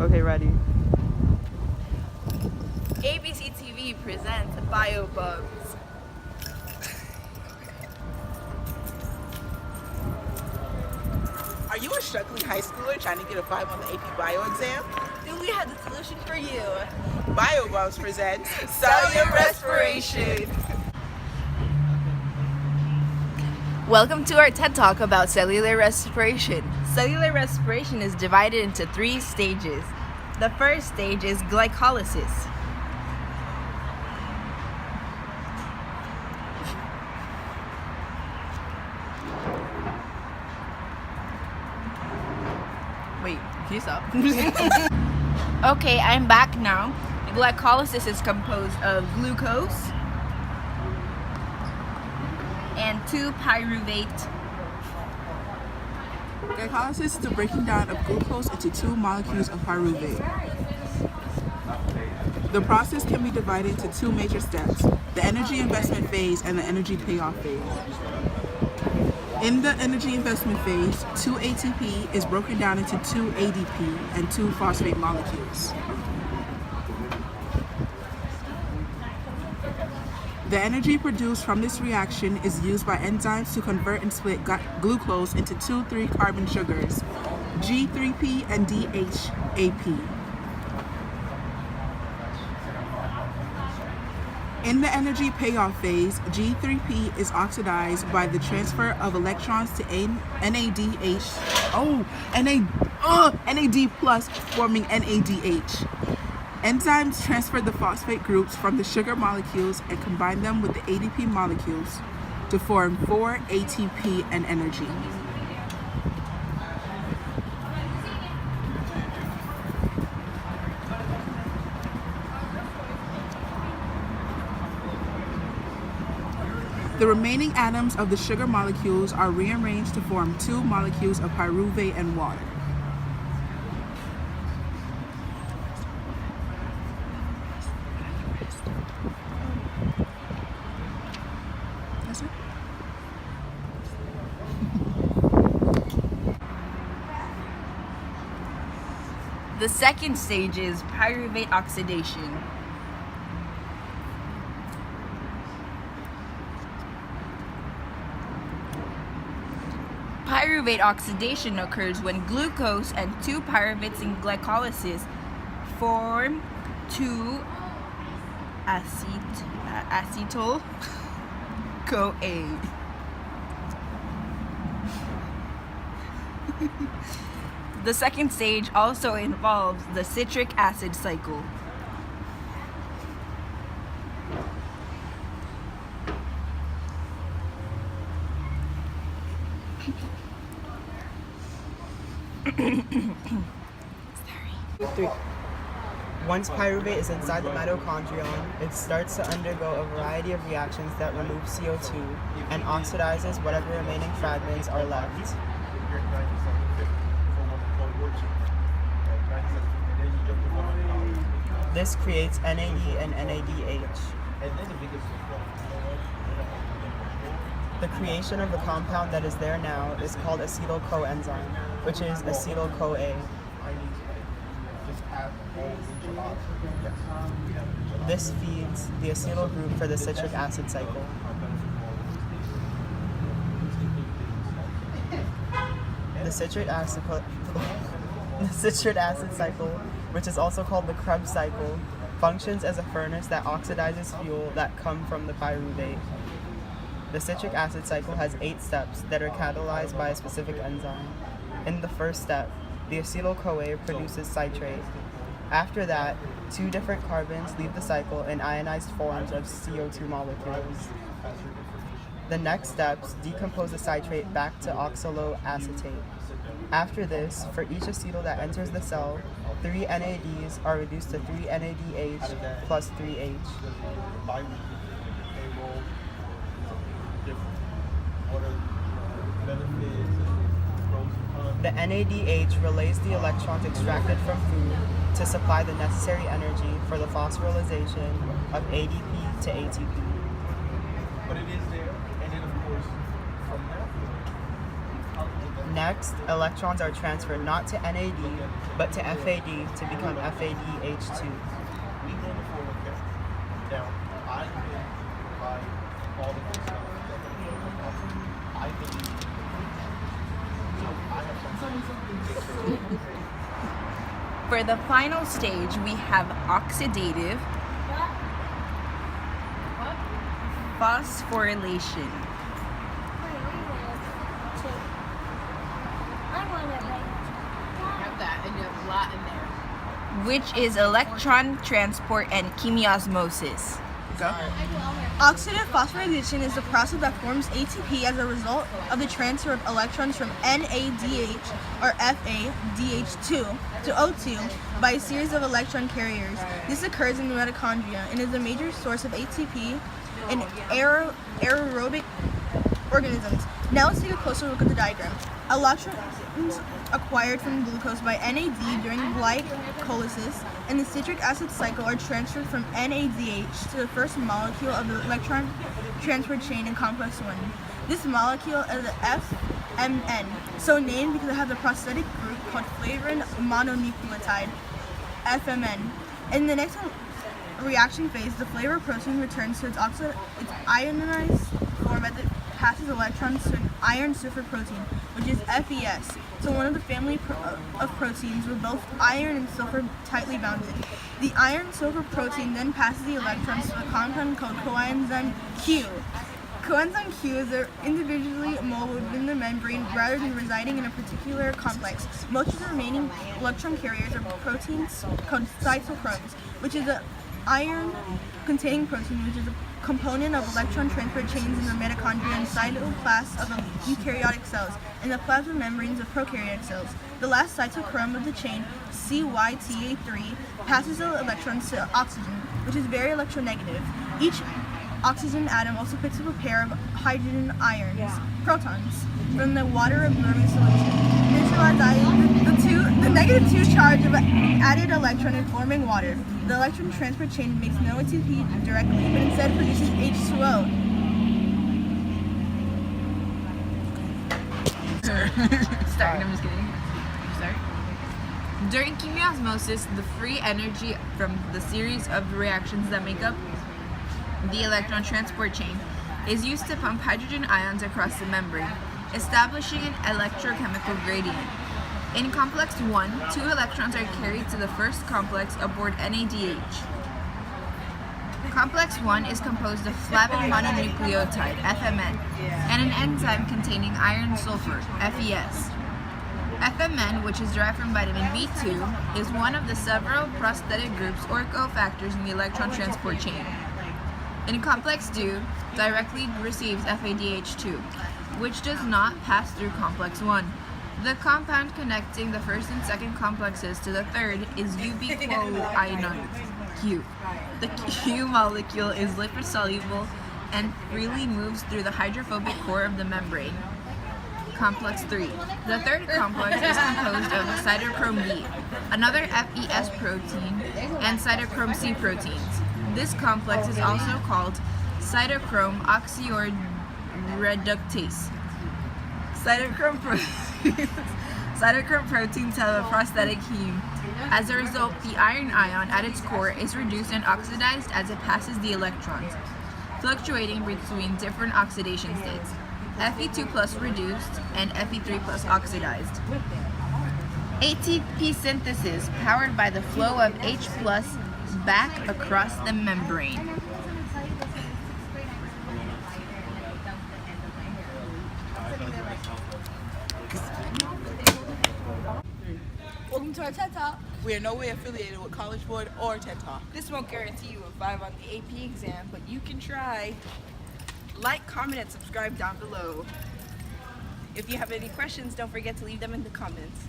Okay, ready. ABC TV presents BioBugs. Are you a struggling high schooler trying to get a 5 on the AP Bio exam? Then we have the solution for you. BioBugs presents Cellular Respiration. Welcome to our TED Talk about cellular respiration. Cellular respiration is divided into 3 stages. The first stage is glycolysis. Wait, can you stop? Okay, I'm back now. Glycolysis is composed of glucose and 2-pyruvate. Glycolysis is the breaking down of glucose into 2 molecules of pyruvate. The process can be divided into 2 major steps, the energy investment phase and the energy payoff phase. In the energy investment phase, 2 ATP is broken down into 2 ADP and 2 phosphate molecules. The energy produced from this reaction is used by enzymes to convert and split glucose into 2 3-carbon sugars, G3P and DHAP. In the energy payoff phase, G3P is oxidized by the transfer of electrons to NAD plus, forming NADH. Enzymes transfer the phosphate groups from the sugar molecules and combine them with the ADP molecules to form 4 ATP and energy. The remaining atoms of the sugar molecules are rearranged to form 2 molecules of pyruvate and water. The second stage is pyruvate oxidation. Pyruvate oxidation occurs when glucose and 2 pyruvates in glycolysis form 2 acetyl CoA. The second stage also involves the citric acid cycle. Once pyruvate is inside the mitochondrion, it starts to undergo a variety of reactions that remove CO2 and oxidizes whatever remaining fragments are left. This creates NAD and NADH. The creation of the compound that is there now is called acetyl coenzyme, which is acetyl CoA. This feeds the acetyl group for the citric acid cycle. The citric acid cycle, which is also called the Krebs cycle, functions as a furnace that oxidizes fuel that come from the pyruvate. The citric acid cycle has 8 steps that are catalyzed by a specific enzyme. In the first step, the acetyl CoA produces citrate. After that, 2 different carbons leave the cycle in ionized forms of CO2 molecules. The next steps decompose the citrate back to oxaloacetate. After this, for each acetyl that enters the cell, 3 NADs are reduced to 3 NADH plus 3H. The NADH relays the electrons extracted from food to supply the necessary energy for the phosphorylation of ADP to ATP. But it is there, and then of course, from there. Next, electrons are transferred not to NAD, but to FAD to become FADH2. For the final stage, we have oxidative phosphorylation, which is electron transport and chemiosmosis. Oxidative phosphorylation is the process that forms ATP as a result of the transfer of electrons from NADH or FADH2 to O2 by a series of electron carriers. This occurs in the mitochondria and is a major source of ATP in aerobic organisms. Now let's take a closer look at the diagram. Electrons acquired from glucose by NAD during glycolysis and the citric acid cycle are transferred from NADH to the first molecule of the electron transport chain in complex 1. This molecule is the FMN, so named because it has a prosthetic group called flavin mononucleotide, FMN. In the next reaction phase, the flavor protein returns to its ionized form as it passes electrons to an iron sulfur protein, which is FES. So one of the family of proteins with both iron and sulfur tightly bounded. The iron sulfur protein then passes the electrons to a compound called coenzyme Q. Coenzyme Q is individually mobile within the membrane rather than residing in a particular complex. Most of the remaining electron carriers are proteins called cytochromes, which is an iron-containing protein, which is a component of electron transport chains in the mitochondria and cytoplasm of eukaryotic cells and the plasma membranes of prokaryotic cells. The last cytochrome of the chain, CYTA3, passes the electrons to oxygen, which is very electronegative. Each oxygen atom also picks up a pair of hydrogen ions, protons, from the water-absorbing solution. Neutralizing the negative 2 charge of an added electron in forming water. The electron transport chain makes no ATP directly, but instead produces H2O. Start. I'm just kidding. Start. During chemiosmosis, the free energy from the series of reactions that make up the electron transport chain is used to pump hydrogen ions across the membrane, establishing an electrochemical gradient. In complex 1, 2 electrons are carried to the first complex aboard NADH. Complex 1 is composed of flavin mononucleotide, FMN, and an enzyme containing iron sulfur, FES. FMN, which is derived from vitamin B2, is one of the several prosthetic groups or cofactors in the electron transport chain. In complex 2, directly receives FADH2, which does not pass through complex 1. The compound connecting the first and second complexes to the third is ubiquinone, Q. The Q molecule is lipid-soluble and freely moves through the hydrophobic core of the membrane. Complex 3. The third complex is composed of cytochrome B, another FES protein, and cytochrome C proteins. This complex is also called cytochrome oxyreductase. Cytochrome proteins have a prosthetic heme. As a result, the iron ion at its core is reduced and oxidized as it passes the electrons, fluctuating between different oxidation states. Fe2+ reduced and Fe3+ oxidized. ATP synthesis powered by the flow of H+ back across the membrane. Welcome to our TED Talk. We are no way affiliated with College Board or TED Talk. This won't guarantee you a 5 on the AP exam, but you can try. Like, comment, and subscribe down below. If you have any questions, don't forget to leave them in the comments.